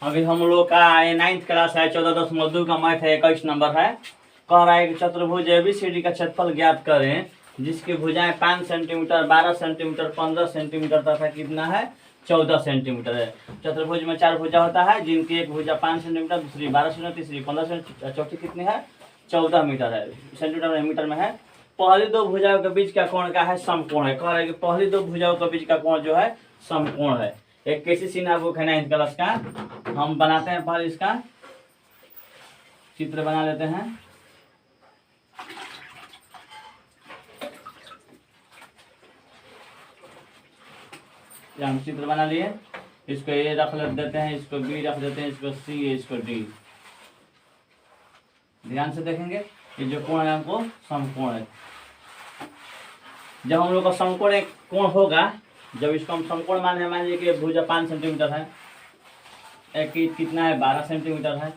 अभी हम लोग का ये 9th क्लास है, 14.2 का मैथ है, 21 नंबर है। कह रहा है कि चतुर्भुज एबीसीडी का क्षेत्रफल ज्ञात करें जिसकी भुजाएं 5 सेंटीमीटर, 12 सेंटीमीटर, 15 सेंटीमीटर तथा कितना है 14 सेंटीमीटर है। चतुर्भुज में 4 भुजा होता है जिनकी एक भुजा 5 सेंटीमीटर, दूसरी 12 सेंटीमीटर, तीसरी 15 सेंटीमीटर, चौथी कितनी है 14 मीटर है, सेंटीमीटर मीटर में है। पहली दो भुजाओं के बीच का कोण क्या है समकोण है। कह रहा है कि पहली दो भुजाओं के बीच का कोण जो है समकोण है। एक कैसी सीना बुक है 9th क्लास का, हम बनाते हैं पहले इसका चित्र बना लेते हैं। हम चित्र बना लिए, इसको ए रख देते हैं, इसको बी रख देते हैं, इसको सी, इसको डी। ध्यान से देखेंगे ये जो कोण है हमको समकोण है। जब हम लोग का समकोण एक कोण होगा, जब इसको हम समकोण मान लीजिए कि भुजा 5 सेंटीमीटर है, एक कितना है 12 सेंटीमीटर है,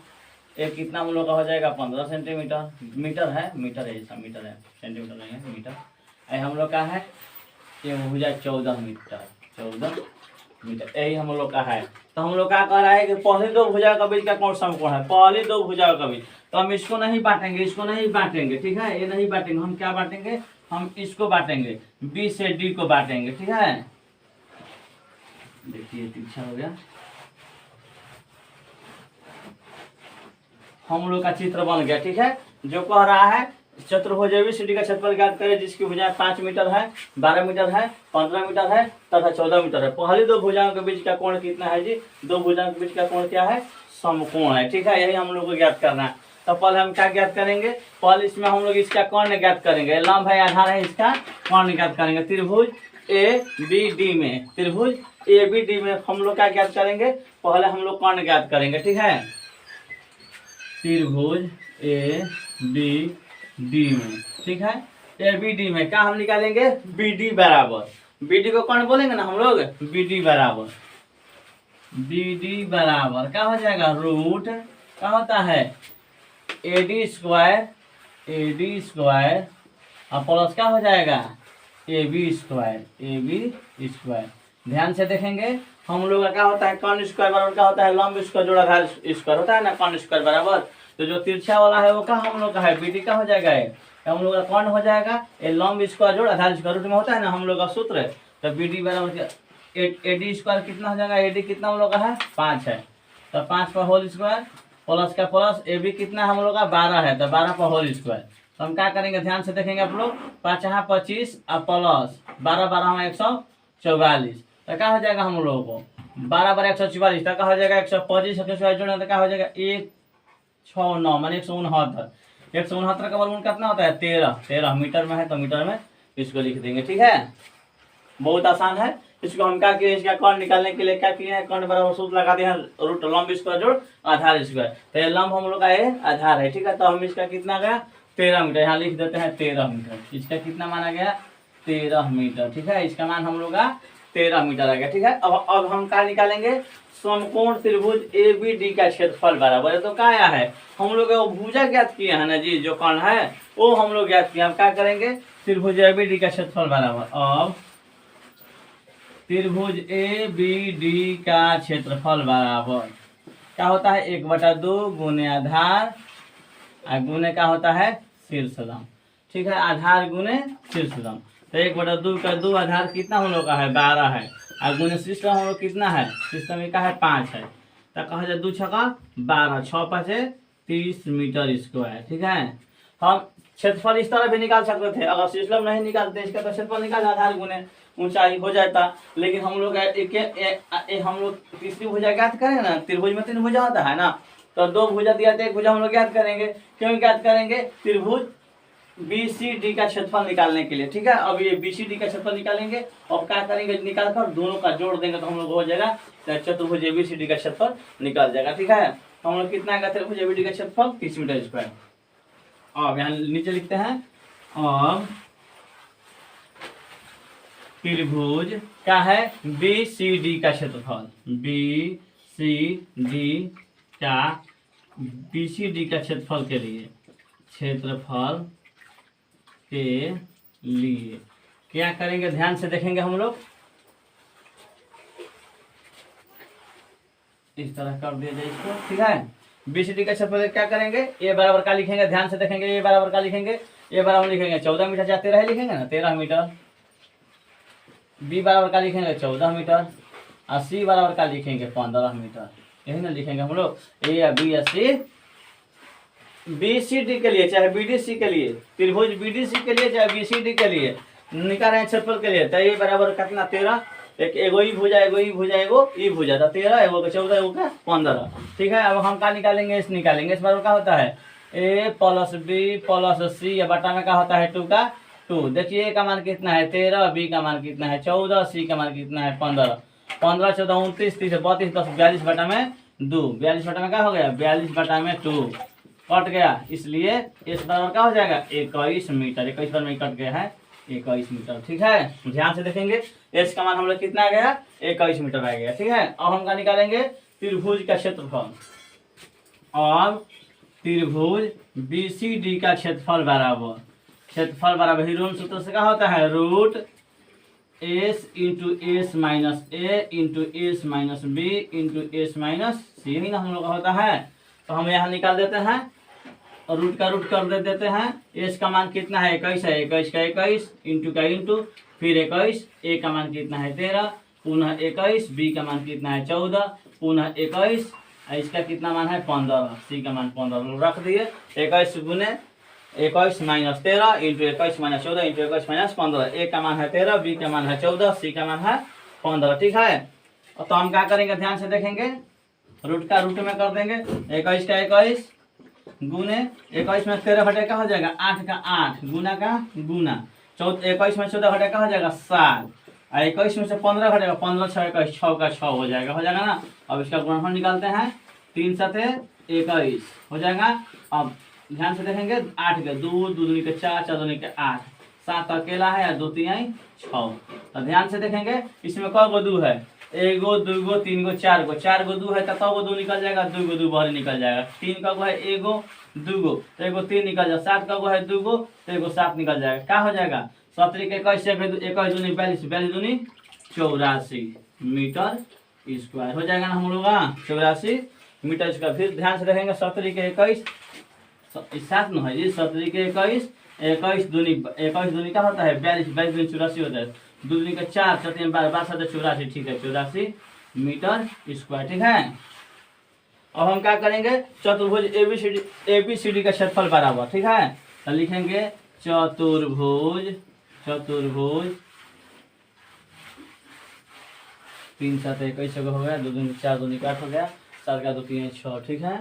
एक कितना हम लोग का हो जाएगा 15 सेंटीमीटर, मीटर है, मीटर है, ऐसा मीटर है, सेंटीमीटर नहीं है, मीटर। हम लोग का है ये भुजा 14 मीटर, 14 मीटर, यही हम लोग का है। तो हम लोग क्या कह रहा है कि पहली दो भुजाओं के बीच का कोण समकोण है, पहली दो भुजाओं के बीच। तो हम इसको नहीं बांटेंगे, इसको नहीं बांटेंगे, ठीक है, ये नहीं बांटेंगे। हम क्या बांटेंगे, हम इसको बांटेंगे, बी से डी को बांटेंगे, ठीक है। देखिए पीछा हो गया, हम लोग का चित्र बन गया, ठीक है। जो कह रहा है चतुर्भुज एबीसीडी का क्षेत्रफल ज्ञात करें जिसकी भुजाएं 5 मीटर है, 12 मीटर है, 15 मीटर है तथा 14 मीटर है। पहली दो भुजाओं के बीच का कोण कितना है जी, दो भुजाओं के बीच का कोण क्या है समकोण है, ठीक है। यही हम लोग को ज्ञात करना है। तो पहले हम क्या ज्ञात करेंगे, पहले इसमें हम लोग इसका कोण ज्ञात करेंगे, लंब है आधार है, इसका कोण ज्ञात करेंगे। त्रिभुज ए बी डी में, त्रिभुज ए बी डी में हम लोग क्या ज्ञात करेंगे, पहले हम लोग कोण ज्ञात करेंगे, ठीक है। त्रिभुज ए बी डी में, ठीक है, ए बी डी में क्या हम निकालेंगे, बी डी बराबर, बी डी को कौन बोलेंगे ना हम लोग, बी डी बराबर, बी डी बराबर क्या हो जाएगा रूट क्या होता है A D square, A D square और प्लस क्या हो जाएगा A B square, A B square. ध्यान से देखेंगे हम लोग का क्या होता है कर्ण स्क्वायर बराबर क्या होता है लंब स्क्वायर जोड़ा आधार स्क्वायर होता है ना, कर्ण स्क्वायर बराबर। तो जो तिरछा वाला है वो क्या हम लोग का है बी डी का हो जाएगा, हम लोग का कौन हो जाएगा ए लंब स्क्वायर जोड़ आधार स्क्वायर रूट में होता है ना हम लोग का सूत्र। तो बी डी बराबर ए डी स्क्वायर कितना हो जाएगा, ए डी कितना हम लोग का है 5 है, तो 5 पर होल स्क्वायर प्लस का प्लस, ए बी कितना हम लोग का 12 है, तो 12 पर होल स्क्वायर। तो हम क्या करेंगे ध्यान से देखेंगे आप लोग, 5 यहाँ 25 और प्लस 12 12 में 144, तो क्या हो जाएगा हम लोगों को 12 12 144, तो क्या हो जाएगा 125 144 जोड़े तो क्या हो जाएगा 169 माने 169, 169 का वर्गमूल कितना होता है 13, 13 मीटर में है तो मीटर में इसको लिख देंगे, ठीक है। बहुत आसान है। इसको हम क्या किए, इसका कर्ण निकालने के लिए क्या किए हैं, कर्ण बराबर सूत्र लगा दिए हैं रूट लंब स्क्वायर जोड़ आधार स्क्वायर। तो ये लंब हम लोग का ये आधार है, ठीक है। तो हम इसका कितना गया 13 मीटर, यहाँ लिख देते हैं 13 मीटर। इसका कितना माना गया 13 मीटर, ठीक है। इसका मान हम लोग का 13 मीटर आ गया, ठीक है। अब हम क्या निकालेंगे, समकोण त्रिभुज ए बी डी का क्षेत्रफल बराबर है। तो क्या आया है हम लोग भुजा ज्ञात किए हैं ना जी, जो कर्ण है वो हम लोग ज्ञात किए। हम क्या करेंगे त्रिभुज ए बी डी का क्षेत्रफल बराबर, अब त्रिभुज ए बी डी का क्षेत्रफल बराबर क्या होता है 1/2 गुने आधार और गुने क्या होता है शीर्ष लंब, ठीक है। आधार गुने शीर्ष लंब, तो 1/2 का 2 आधार कितना हम लोग का है 12 है, और गुने शीर्ष लंब हम लोग कितना है शीर्ष लंब का है 5 है। तो कहा जाए 2 छक्का 12, 6 5 30 मीटर स्क्वायर, ठीक है। हम क्षेत्रफल इस तरह भी निकाल सकते थे, अगर शीर्ष लंब नहीं निकालते इसका तो क्षेत्रफल निकाल आधार गुने ऊंचाई हो जाता। लेकिन हम लोग हम लोग तीसरी भुजा ज्ञात करें ना, त्रिभुज में 3 भुजा होता है ना, तो 2 भुजा दिया था, 1 भुजा हम लोग ज्ञात करेंगे। क्यों ज्ञात करेंगे, त्रिभुज बी सी डी का क्षेत्रफल निकालने के लिए, ठीक है। अब ये बी सी डी का क्षेत्रफल निकालेंगे और क्या करेंगे निकाल कर दोनों का जोड़ देंगे तो हम लोग हो जाएगा चतुर्भुज ए बी सी डी का क्षेत्रफल निकल जाएगा, ठीक है। तो हम लोग कितना आएगा त्रिभुज ए बी डी का क्षेत्रफल 30 मीटर स्क्वायर। अब यहाँ नीचे लिखते हैं, अब त्रिभुज क्या है बी सी डी का क्षेत्रफल, बी सी डी का बी सी डी का क्षेत्रफल के लिए, क्षेत्रफल के लिए क्या करेंगे ध्यान से देखेंगे हम लोग। इस तरह कर दिया जाए इसको, ठीक है। BCD का क्षेत्रफल क्या करेंगे, ए बराबर का लिखेंगे, ध्यान से देखेंगे, ए बराबर का लिखेंगे, ए बराबर लिखेंगे 14 मीटर, या 13 लिखेंगे ना, 13 मीटर। बी बराबर का लिखेंगे 14 मीटर, और सी बराबर का लिखेंगे 15 मीटर। यही ना लिखेंगे हम लोग, ए या बी या सी। BCD के लिए चाहे BDC के लिए, त्रिभुज BDC के लिए चाहे BCD के लिए निकाल रहे हैं क्षेत्रफल के लिए, तो ये बराबर कितना 13, एक एगो ई भुजा, एगो ई भुजा, एगो ई भुजा, तो 13, एगो का 14, एगो का 15, ठीक है। अब हम क्या निकालेंगे, इस निकालेंगे, इस बराबर क्या होता है A plus B plus C, या बटा में क्या होता है 2 का 2। देखिए A का मान कितना है 13, B का मान कितना है 14, C का मान कितना है 15, 15 14 29 30 32 10 42 बटा में 2, 42 बटा में क्या हो गया 42 बटा में 2 कट गया, इसलिए इस बराबर क्या हो जाएगा 21 मीटर, 21 पर में कट गया है 21 मीटर, ठीक है। ध्यान से देखेंगे, एस का मान हम लोग कितना आ गया 21 मीटर आ गया, ठीक है। अब हम क्या निकालेंगे, त्रिभुज का क्षेत्रफल। अब त्रिभुज BCD का क्षेत्रफल बराबर, क्षेत्रफल बराबर हिरोन सूत्र से क्या होता है, root s into s minus a into s minus b into s minus c, यही ना हम लोग का होता है। तो हम यहाँ निकाल देते हैं और रूट का रूट कर देते हैं। एस का मान कितना है 21 है, 21 का 21 इंटू का इंटू फिर 21, ए का मान कितना है 13 पुनः 21, बी का मान कितना है 14 पुनः 21, इसका कितना मान है 15, सी का मान 15 रख दिए। 21 गुने 21 minus 13 into 21 minus 14 into 21 minus 15, ए का मान है 13, बी का मान है 14, सी का मान है 15, ठीक है। तो हम क्या करेंगे, ध्यान से देखेंगे, रूट का रूट में कर देंगे, 21 का 21 गुने 21 में 13 घटे का हो जाएगा 8 का 8 गुना का गुना 21 में 14 घटे का हो जाएगा 7, और 21 में से 15 घटेगा 15 6 21 6 का 6 हो जाएगा ना। अब इसका गुणनफल निकालते हैं, 3 7 21 हो जाएगा। अब ध्यान से देखेंगे, 8 के 2 2 दूनी के 4 4 दूनी के 8, 7 अकेला है या 2 3 6। तो ध्यान से देखेंगे, इसमें कौ गो 2 है, एगो दूगो तीन गो 4 गो, 4 गो 2 है तो कौ गो 2 निकल जाएगा, 2 गो 2 बाहर निकल जाएगा। 3 का गो है एगो दूगो तो एगो 3 निकल जाएगा, 7 का गो है दूगो तो एगो 7 निकल जाएगा, क्या हो जाएगा 17 के 21 से 21 दूनी 42 42 दूनी 84 मीटर स्क्वायर हो जाएगा ना हम लोग, 84 मीटर स्क्वायर। फिर ध्यान से देखेंगे, 17 के 21 7 न है जी, 17 के 21 21 दूनी क्या होता है 42 42 दूनी 84 होता है, 2 दूनी का 4 7 12 12 7 84, ठीक है 84 मीटर स्क्वायर, ठीक है। अब हम क्या करेंगे, चतुर्भुज ABCD का क्षेत्रफल बराबर, ठीक है। तो लिखेंगे चतुर्भुज 3 7 21 हो गया, 2 दूनी 4 दूनी 8 हो गया, 7 का 2 3 6, ठीक है।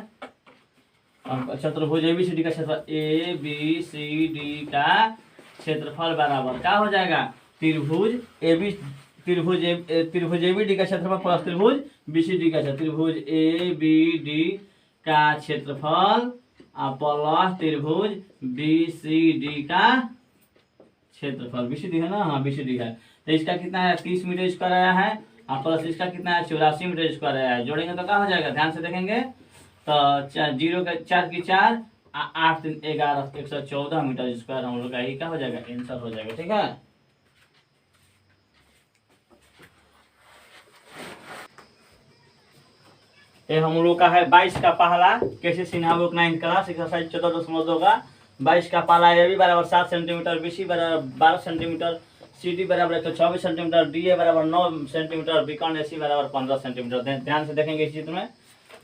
चतुर्भुज ABCD का क्षेत्रफल ABCD का क्षेत्रफल बराबर क्या हो जाएगा, त्रिभुज ABD का क्षेत्रफल प्लस त्रिभुज BCD का, त्रिभुज ABD का क्षेत्रफल प्लस त्रिभुज BCD का क्षेत्रफल, BCD है ना, हाँ BCD है। तो इसका कितना है 30 मीटर स्क्वायर आया है, प्लस इसका कितना है 84 मीटर स्क्वायर आया है, जोड़ेंगे तो क्या हो जाएगा, ध्यान से देखेंगे, तो 0 का 4 की 4 8 3 11 114 मीटर स्क्वायर हम लोग का ही क्या हो जाएगा, आंसर हो जाएगा, ठीक है। ये हम लोग का है 22 का पहला कैसे सिन्हा बुक 9 क्लास एक्सरसाइज 14.2 का 22 का पहला ए बी बराबर 7 सेंटीमीटर, BC बराबर 12 सेंटीमीटर, CD बराबर 124 सेंटीमीटर, DA बराबर 9 सेंटीमीटर, बीकॉन AC बराबर 15 सेंटीमीटर। ध्यान से देखेंगे इस चित्र में,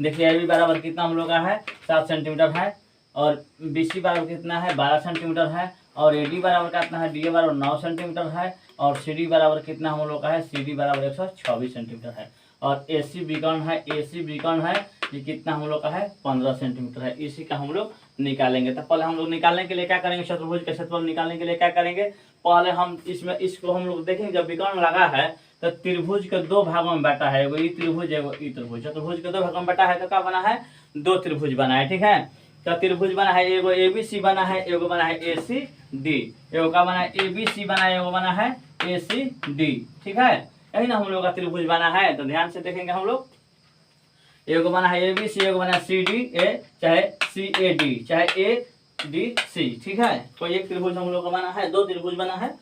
देखिए ए बी बराबर कितना हम लोग का है 7 सेंटीमीटर है, और BC बराबर कितना है 12 सेंटीमीटर है, और AD बराबर कितना है DA बराबर 9 सेंटीमीटर है, और CD बराबर कितना हम लोग का है CD बराबर 124 सेंटीमीटर है, और AC बीकॉन है ये कितना हम लोग का है 15 सेंटीमीटर है। इसी का हम लोग निकालेंगे। तो पहले हम लोग निकालने के लिए क्या करेंगे, चतुर्भुज का क्षेत्रफल निकालने के लिए क्या करेंगे, पहले हम इसको हम लोग देखेंगे, जब बीकॉन लगा है तो त्रिभुज के 2 भागों में बांटा है, एगो ई त्रिभुज एगो ई त्रिभुज, चतुर्भुज के 2 भागों में बांटा है तो क्या बना है 2 त्रिभुज बना है, ठीक है। तो त्रिभुज बना है, एगो ABC बना है, एगो बना है ACD, एगो का बना है ABC बना है, एगो बना है ACD, ठीक है। यही ना हम लोग का त्रिभुज बना है। तो ध्यान से देखेंगे हम लोग, एगो बना है ABC, एगो बना है CDA, चाहे CAD, चाहे ADC, ठीक है। कोई एक त्रिभुज हम लोग का बना है, 2 त्रिभुज बना है।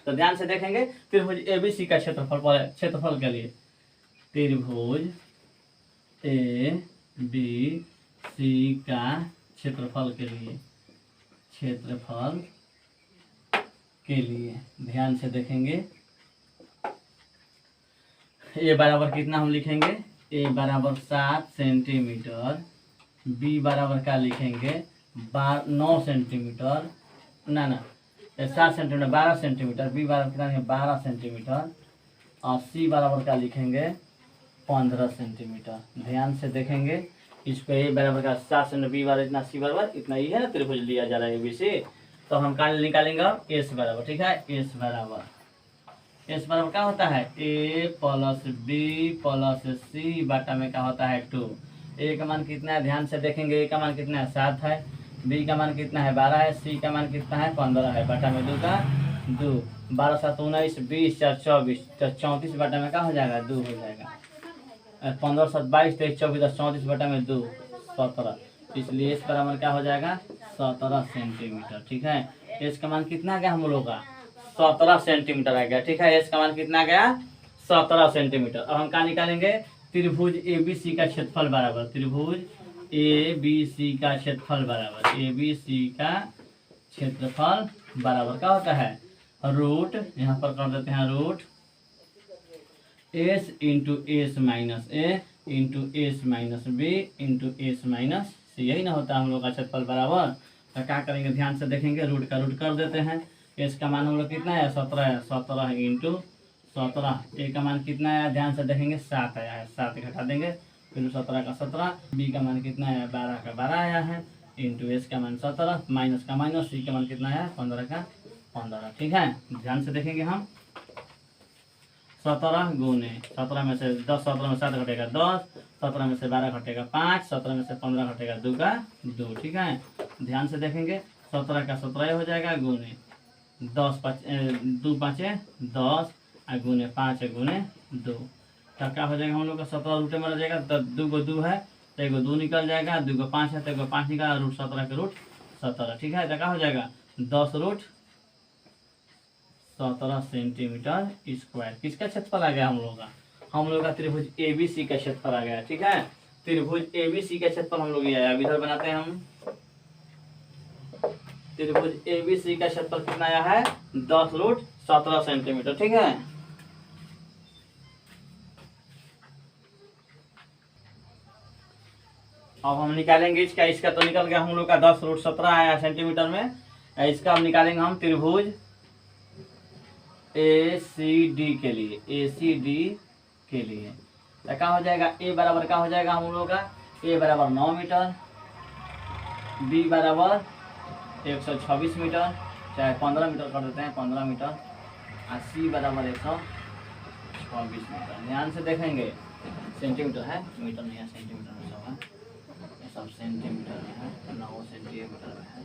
तो ध्यान से देखेंगे, त्रिभुज ABC का क्षेत्रफल के लिए त्रिभुज ए बी सी का क्षेत्रफल के लिए, क्षेत्रफल के लिए ध्यान से देखेंगे। ए बराबर कितना हम लिखेंगे, ए बराबर 7 सेंटीमीटर, बी बराबर क्या लिखेंगे 9 सेंटीमीटर, ना 7 सेंटीमीटर 12 सेंटीमीटर, बी बराबर कितना लिखेंगे 12 सेंटीमीटर, और सी बराबर क्या लिखेंगे 15 सेंटीमीटर। ध्यान से देखेंगे, इसको ए बराबर का 7 सेंटीमीटर, बी बराबर इतना, सी बराबर इतना, ही है ना त्रिभुज लिया जा रहा है ABC। तो हम क्या निकालेंगे अब एस बराबर, ठीक है। एस बराबर क्या होता है ए प्लस बी प्लस सी बटा में क्या होता है 2। ए का मान कितना है ध्यान से देखेंगे, ए का मान कितना है 7 है, बी का मान कितना है 12 है, सी का मान कितना है 15 है, बटा में 2 का 2, 12 7 19 20 4 24, तो 34 बटा में क्या हो जाएगा 2 हो जाएगा, 15 7 22 23 24 34 बटा में 2 17, इसलिए इस बराबर क्या हो जाएगा 17 सेंटीमीटर, ठीक है। एस का मान कितना गया हम लोग का 17 सेंटीमीटर आ गया, ठीक है। एस का मान कितना गया 17 सेंटीमीटर। अब हम क्या निकालेंगे त्रिभुज ABC का क्षेत्रफल बराबर, त्रिभुज ABC का क्षेत्रफल बराबर, ABC का क्षेत्रफल बराबर क्या होता है रूट, यहाँ पर कर देते हैं root s into s minus a into s minus b into s minus c, यही ना होता है हम लोग का क्षेत्रफल बराबर। तो क्या करेंगे ध्यान से देखेंगे, रूट का रूट कर देते हैं। एस का मान हम लोग कितना है 17 है, 17 इंटू 17, ए का मान कितना है ध्यान से देखेंगे 7 आया है, 7 घटा देंगे, फिर 17 का 17, बी का मान कितना है 12 का 12 आया है, इंटू एस का मान 17, माइनस का माइनस, सी का मान कितना है 15 का 15, ठीक है। ध्यान से देखेंगे हम 17 गुने 17 में से 10, 17 में 7 घटेगा 10, 17 में से 12 घटेगा 5, 17 में से 15 घटेगा 2 का 2, ठीक है। ध्यान से देखेंगे 17 का 17 हो जाएगा गुने 10 2 5 10 और गुने 5 गुने 2, तो क्या हो जाएगा हम लोग का 17 रूट में रह जाएगा, तो 2 को 2 है तो 1 को 2 निकल जाएगा, 2 को 5 है तो 1 को 5 निकला, रूट 17 के रूट 17, ठीक है। तो क्या हो जाएगा 10 रूट 17 सेंटीमीटर स्क्वायर। किसका क्षेत्रफल आ गया हम लोग का त्रिभुज ABC का क्षेत्रफल आ गया, ठीक है। त्रिभुज ABC का क्षेत्रफल हम लोग ये आया, इधर बनाते हैं हम। त्रिभुज ABC का क्षेत्रफल कितना आया है 10 रूट 17 सेंटीमीटर, ठीक है। अब हम निकालेंगे इसका तो निकल गया हम लोग का 10 रूट 17 आया सेंटीमीटर में, इसका हम निकालेंगे हम त्रिभुज ACD के लिए, ACD के लिए तो क्या हो जाएगा ए बराबर क्या हो जाएगा हम लोग का ए बराबर 9 मीटर, बी बराबर 126 मीटर, चाहे 15 मीटर कर देते हैं 15 मीटर, और सी बराबर 126 मीटर। ध्यान से देखेंगे सेंटीमीटर है, मीटर नहीं है, सेंटीमीटर में सब है, ये सब सेंटीमीटर में है, 9 सेंटीमीटर में है,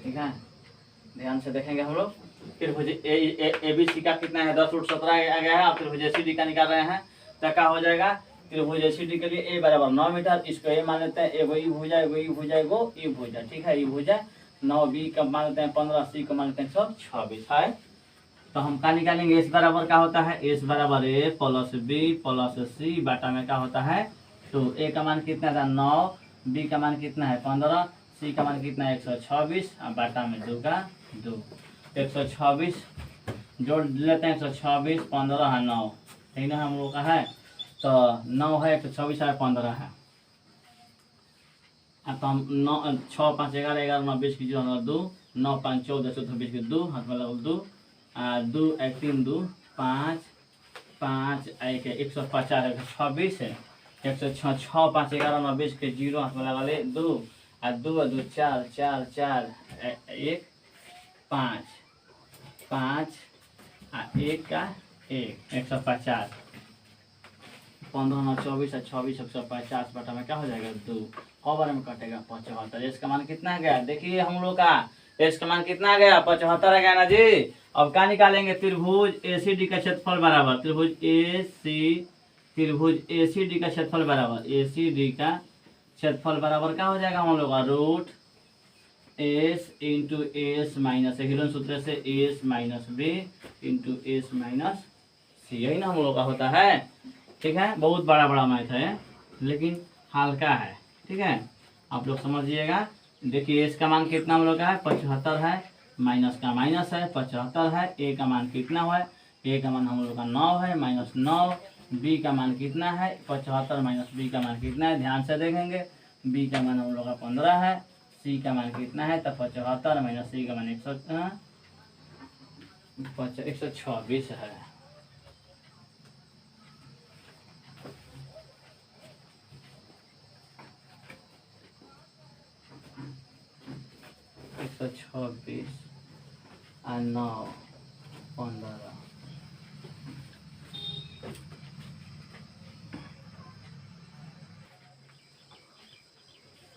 ठीक है। ध्यान से देखेंगे हम लोग त्रिभुज ABC का कितना है 10 रूट 17 आ गया है, और त्रिभुज ACD का निकाल रहे हैं, तो क्या हो जाएगा त्रिभुज ACD के लिए ए बराबर 9 मीटर, इसको ए मान लेते हैं, एगो ई भुजा एगो ई भुजा एगो ई भुजा, ठीक है। ई भुजा 9, बी का मान लेते हैं 15, सी को मान लेते हैं 126 है। तो हम क्या निकालेंगे एस बराबर क्या होता है, एस बराबर ए प्लस बी प्लस सी बटा में क्या होता है, तो ए का मान कितना था 9, बी का मान कितना है 15, सी का मान कितना है 126, और बाटा में 2 का 2, 126 जोड़ लेते हैं, 126 15 है 9, ठीक ना हम लोग का है, तो 9 है 126 है 15 है, अब तो हम 9 6 5 11 11 9 20 की 2, 9 5 14 14 20 की 2 हाथ में लगल 2, 2 1 3 2 5 5 1 150 126 है, 106 6 5 11 9 20 के 0 हाथ में लगा ले 2, 2 2 4 4 4 1 5 5 1 का 1 150, 15 9 24 26 150 बटा में क्या हो जाएगा 2, और में कटेगा 75। इसका मान कितना गया देखिए हम लोग का, इसका मान कितना गया 75 आ गया ना जी। अब क्या निकालेंगे त्रिभुज ACD का क्षेत्रफल बराबर, त्रिभुज ACD का क्षेत्रफल बराबर, ACD का क्षेत्रफल बराबर क्या हो जाएगा हम लोग का root s into s minus हिलन सूत्र से s minus b into s minus c, यही ना हम लोग का होता है। ठीक है, बहुत बड़ा बड़ा मैथ है लेकिन हल्का है। ठीक है, आप लोग समझिएगा। देखिए एस का मान कितना हम लोग का है 75 है, माइनस का माइनस है 75 है। ए का मान कितना है, ए का मान हम लोग का 9 है, -9। बी का मान कितना है 75 माइनस बी का मान कितना है, ध्यान से देखेंगे। बी का मान हम लोग का 15 है, सी का मान कितना है तो 75 माइनस सी का मान 126 है। एक सौ 26 और 9 15।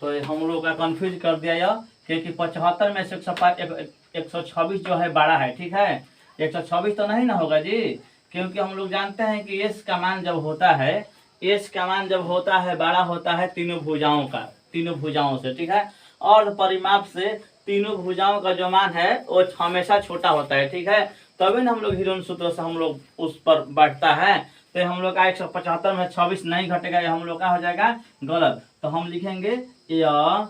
तो हम लोग का कंफ्यूज कर दिया यह, क्योंकि 75 में से 126 जो है बड़ा है। ठीक है, 126 तो नहीं ना होगा जी, क्योंकि हम लोग जानते हैं कि एस का मान जब होता है, एस का मान जब होता है बड़ा होता है तीनों भुजाओं का, तीनों भुजाओं से। ठीक है, और परिमाप से तीनों भुजाओं का जो मान है वो हमेशा छोटा होता है। ठीक है, तभी ना हम लोग हिरोन सूत्र से हम लोग उस पर बैठता है। तो हम लोग का 175 में 26 नहीं घटेगा, ये हम लोग का हो जाएगा गलत। तो हम लिखेंगे यह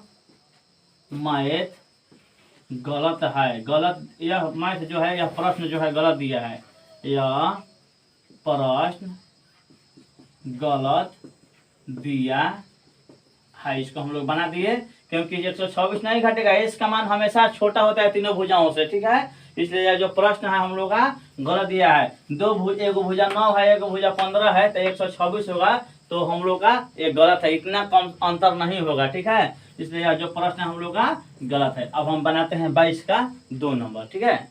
मैथ गलत है, गलत। यह मैथ जो है, यह प्रश्न जो है गलत दिया है, यह प्रश्न गलत दिया है। इसको हम लोग बना दिए, क्योंकि 126 नहीं घटेगा, इसका मान हमेशा छोटा होता है तीनों भुजाओं से। ठीक है, इसलिए जो प्रश्न है हम लोग का गलत दिया है। एक भुजा 9 है, एक भुजा 15 है, तो 126 होगा, तो हम लोग का ये गलत है, इतना कम अंतर नहीं होगा। ठीक है, इसलिए जो प्रश्न हम लोग का गलत है। अब हम बनाते हैं 22 का 2 नंबर। ठीक है,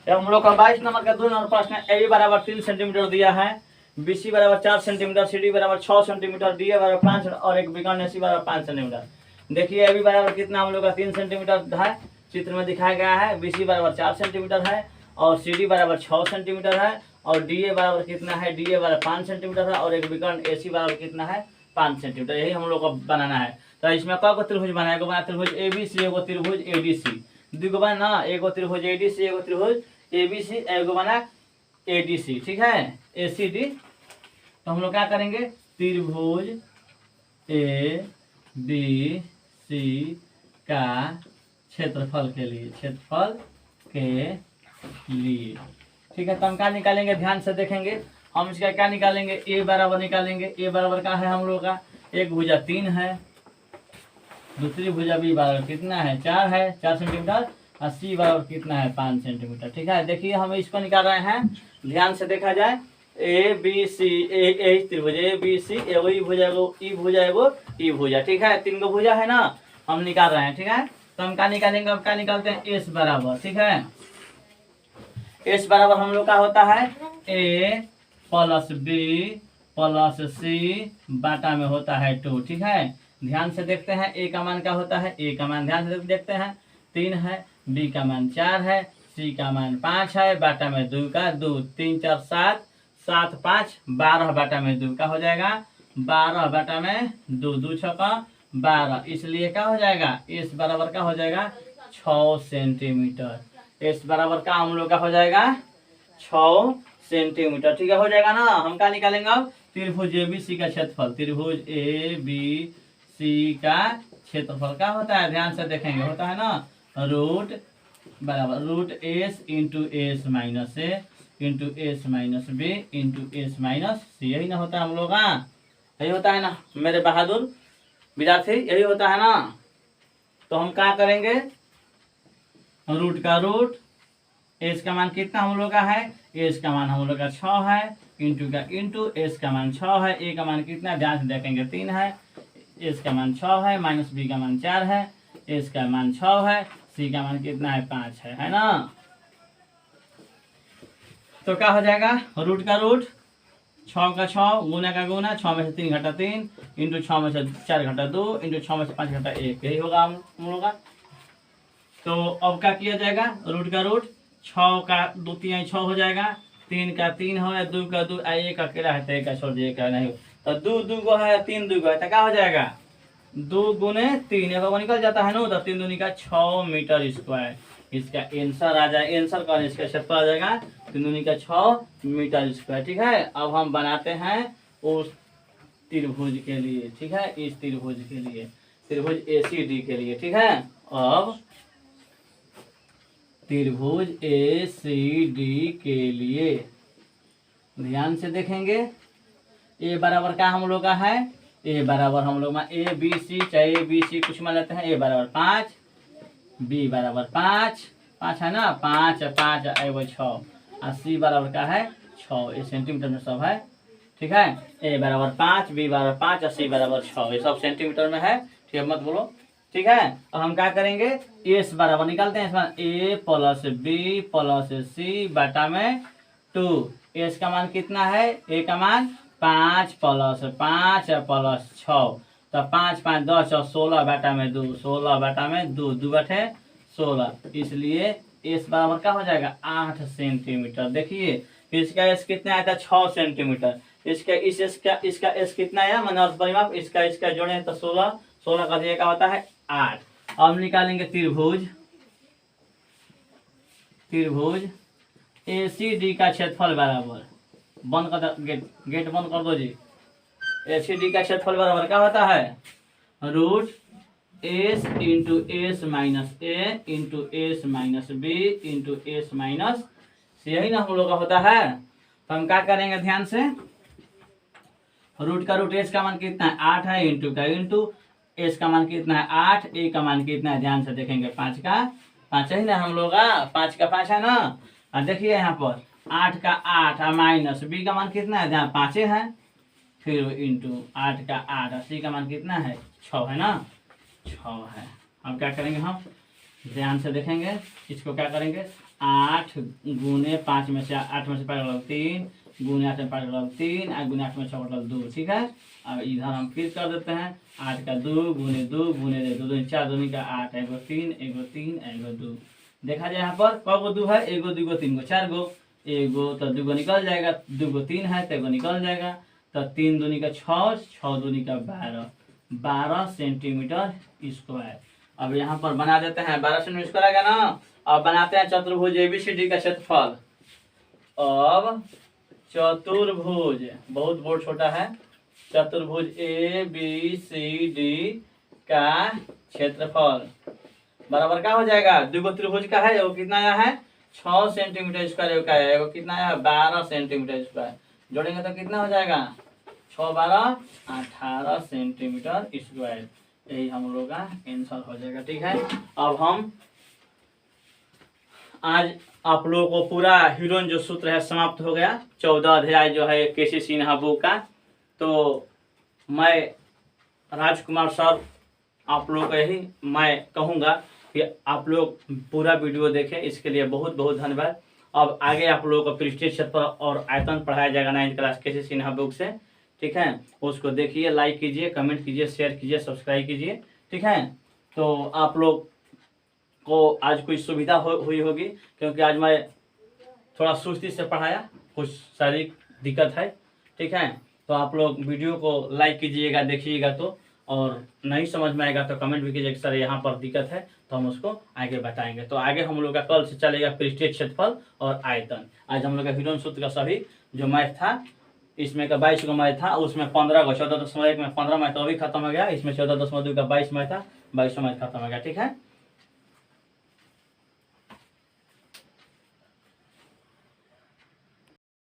हम लोग का 22 नंबर का 2 नंबर प्रश्न है। ए बराबर 3 सेंटीमीटर दिया है, बीसी बराबर 4 सेंटीमीटर, सीडी बराबर 6 सेंटीमीटर, डी बराबर 5 और एक विकर्ण सी बराबर 5 सेंटीमीटर। देखिए ए बराबर कितना हम लोग का 3 सेंटीमीटर है, चित्र में दिखाया गया है। बीसी बराबर 4 सेंटीमीटर है, और सीडी बराबर 6 सेंटीमीटर है, और डी बराबर कितना है, डी बराबर 5 सेंटीमीटर है, और एक विकर्ण एसी बराबर कितना है 5 सेंटीमीटर। यही हम लोग को बनाना है। तो इसमें कौन त्रिभुज बनाएगा, बना त्रिभुज एबीसी, एगो त्रिभुज एडीसी, दुगो बना, एगो त्रिभुज एडीसी, एगो त्रिभुज एबीसी, एगो बना एडीसी। ठीक है, एसीडी। तो हम लोग क्या करेंगे, त्रिभुज ए बी सी का क्षेत्रफल के लिए, क्षेत्रफल के लिए। ठीक है, तो हम क्या निकालेंगे, ध्यान से देखेंगे। हम इसका क्या निकालेंगे, ए बराबर निकालेंगे। ए बराबर का है हम लोग का, एक भुजा 3 है, दूसरी भुजा बी बराबर कितना है 4 है, 4 सेंटीमीटर, और सी बराबर कितना है 5 सेंटीमीटर। ठीक है, देखिए हम इसको निकाल रहे हैं, ध्यान से देखा जाए। ए बी सी, ए त्रिभुज ए बी सी, एगो ई भुजा, एगो ई भुजा, एगो ई भुजा। ठीक है, 3 गो भुजा है ना, हम निकाल रहे हैं। ठीक है, तो हम क्या निकालेंगे, अब क्या निकालते हैं, एस बराबर। ठीक है, एस बराबर हम लोग का होता है ए प्लस बी प्लस सी बाटा में होता है 2। ठीक है, ध्यान से देखते हैं, ए का मान क्या होता है, ए का मान ध्यान से देखते हैं 3 है, बी का मान 4 है, सी का मान 5 है, बाटा में 2 का 2, 3 4 7, 7 5 12 बाटा में 2 का हो जाएगा, 12 बाटा में 2, 2 6 का 12। इसलिए क्या हो जाएगा, एस बराबर का हो जाएगा 6 सेंटीमीटर। एस बराबर का हम लोग का हो जाएगा 6 सेंटीमीटर। ठीक है, हो जाएगा ना। हम क्या निकालेंगे अब, त्रिभुज ए बी सी का क्षेत्रफल। त्रिभुज ए बी सी का क्षेत्रफल क्या होता है, ध्यान से देखेंगे, होता है ना रूट बराबर root s into s minus a into s minus b into s minus c. यही ना होता है हम लोग का, यही होता है ना मेरे बहादुर विद्यार्थी, यही होता है ना। तो हम क्या करेंगे, रूट का रूट, एस का मान कितना हम लोग का है, एस का मान हम लोग का 6 है, इंटू का इंटू, एस का मान 6 है, ए का मान कितना ध्यान से देखेंगे 3 है, एस का मान 6 है, माइनस बी का मान 4 है, एस का मान 6 है, सी का मान कितना है 5 है ना। तो क्या हो जाएगा, रूट का रूट, 6 का 6, गुना का गुना, 6 में से 3 घटा 3, इंटू 6 में से 4 घटा 2, इंटू 6 में से 5 घटा 1, यही होगा हम लोग का। तो अब क्या किया जाएगा, रूट का रूट, 6 का 2 3 6 हो जाएगा, 3 का 3 हो, 2 का 2, 1 अकेला है तो 1 का छोड़ दिए, का नहीं। तो 2 2 गो है, 3 2 गो है, तो क्या हो जाएगा 2 गुने 3, एक निकल जाता है ना, तो 3 दूनी का 6 मीटर स्क्वायर। इसका आंसर आ जाए, आंसर का इसका क्षेत्रफल आ जाएगा 3 दूनी का 6 मीटर स्क्वायर। ठीक है, अब हम बनाते हैं उस त्रिभुज के लिए। ठीक है, इस त्रिभुज के लिए, त्रिभुज ACD के लिए। ठीक है, अब त्रिभुज ACD के लिए ध्यान से देखेंगे। ए बराबर का हम लोग का है, ए बराबर हम लोग में ABC, चाहे ABC कुछ मान लेते हैं। ए बराबर 5, बी बराबर 5, 5 है ना, 5 5 एगो 6, और सी बराबर का है 6, ये सेंटीमीटर में सब है। ठीक है, ए बराबर 5, बी बराबर 5 और सी बराबर 6, ये सब सेंटीमीटर में है। ठीक है, मत बोलो। ठीक है, अब हम क्या करेंगे, एस बराबर निकालते हैं। इसमें ए प्लस बी प्लस सी बटा में 2। एस का मान कितना है, ए का मान 5 प्लस 5 प्लस 6, तो 5 5 10 और 16 बटा में 2, 16 बटा में 2, 2 बटे 16, इसलिए एस बराबर क्या हो जाएगा 8 सेंटीमीटर। देखिए इसका एस कितना आया था 6 सेंटीमीटर, इसका इसका एस कितना आया, मैंने परिमाप इसका जोड़े तो 16, 16 का दिया का होता है 8। अब निकालेंगे त्रिभुज ACD का क्षेत्रफल बराबर, बंद कर दो गेट बंद कर दो जी। ACD का क्षेत्रफल बराबर क्या होता है, root S into s minus a into s minus b into s minus c, यही ना हम लोग का होता है। तो हम क्या करेंगे ध्यान से, रूट का रूट एस का मान कितना है 8 है, इंटू का इंटू एस का मान कितना है 8, ए का मान कितना है, ध्यान से देखेंगे 5 का 5 है ना हम लोग का, 5 का 5 है ना। और देखिए यहाँ पर 8 का 8 और माइनस बी का मान कितना है, ध्यान 5 है, फिर इंटू 8 का 8 और सी का मान कितना है 6 है ना, 6 है। अब क्या करेंगे हम, ध्यान से देखेंगे, इसको क्या करेंगे 8 गुने 5 में से 8 में से 5 3 गुने 8 में 5 3 और गुने 8 में 6 2। ठीक है, अब इधर हम फिर कर देते हैं 8 का 2 गुने 2 गुने 2 2 4 दूनी का 8, एगो 3 एगो 3 एगो 2। देखा जाए यहाँ पर कगो 2 है, एगो 2 गो 3 गो 4 गो, एगो तो 2 गो निकल जाएगा, 2 गो 3 है तो एगो निकल जाएगा, तो 3 दूनी का 6, 6 दूनी का 12, 12 सेंटीमीटर स्क्वायर। अब यहाँ पर बना देते हैं 12 सेंटीमीटर स्क्वायर आएगा ना। अब बनाते हैं चतुर्भुज ABCD का क्षेत्रफल। अब चतुर्भुज, बहुत बोर्ड छोटा है, चतुर्भुज ABCD का क्षेत्रफल बराबर क्या हो जाएगा, दो त्रिभुज का है, वो कितना आया है 6 सेंटीमीटर स्क्वायर का है, वो कितना आया 12 सेंटीमीटर स्क्वायर, जोड़ेंगे तो कितना हो जाएगा 6 12 18 सेंटीमीटर स्क्वायर, यही हम लोग का आंसर हो जाएगा। ठीक है, अब हम आज आप लोगों को पूरा हीरोइन जो सूत्र है समाप्त हो गया, 14 अध्याय जो है KC सिन्हा बुक का। तो मैं राजकुमार सर आप लोग को यही मैं कहूँगा कि आप लोग पूरा वीडियो देखें, इसके लिए बहुत बहुत धन्यवाद। अब आगे आप लोगों को पृष्ठीय क्षेत्र और आयतन पढ़ाया जाएगा 9th class KC Sinha book से। ठीक है, उसको देखिए, लाइक कीजिए, कमेंट कीजिए, शेयर कीजिए, सब्सक्राइब कीजिए। ठीक है, तो आप लोग को आज कोई सुविधा हुई होगी, क्योंकि आज मैं थोड़ा सुस्ती से पढ़ाया, कुछ शारीरिक दिक्कत है। ठीक है, तो आप लोग वीडियो को लाइक कीजिएगा, देखिएगा तो, और नहीं समझ में आएगा तो कमेंट भी कीजिएगा सर यहाँ पर दिक्कत है, तो हम उसको आगे बताएंगे। तो आगे हम लोग का कल से चलेगा पृष्ठीय क्षेत्रफल और आयतन। आज हम लोग का हीरोइन सूत्र का सभी जो मैथ था, इसमें का 22 का मैथ था, उसमें 15 को 14.1 में 15 मैथ तो अभी खत्म हो गया, इसमें 14.2 का 22 मैथ था, 22 मैथ खत्म हो गया। ठीक है।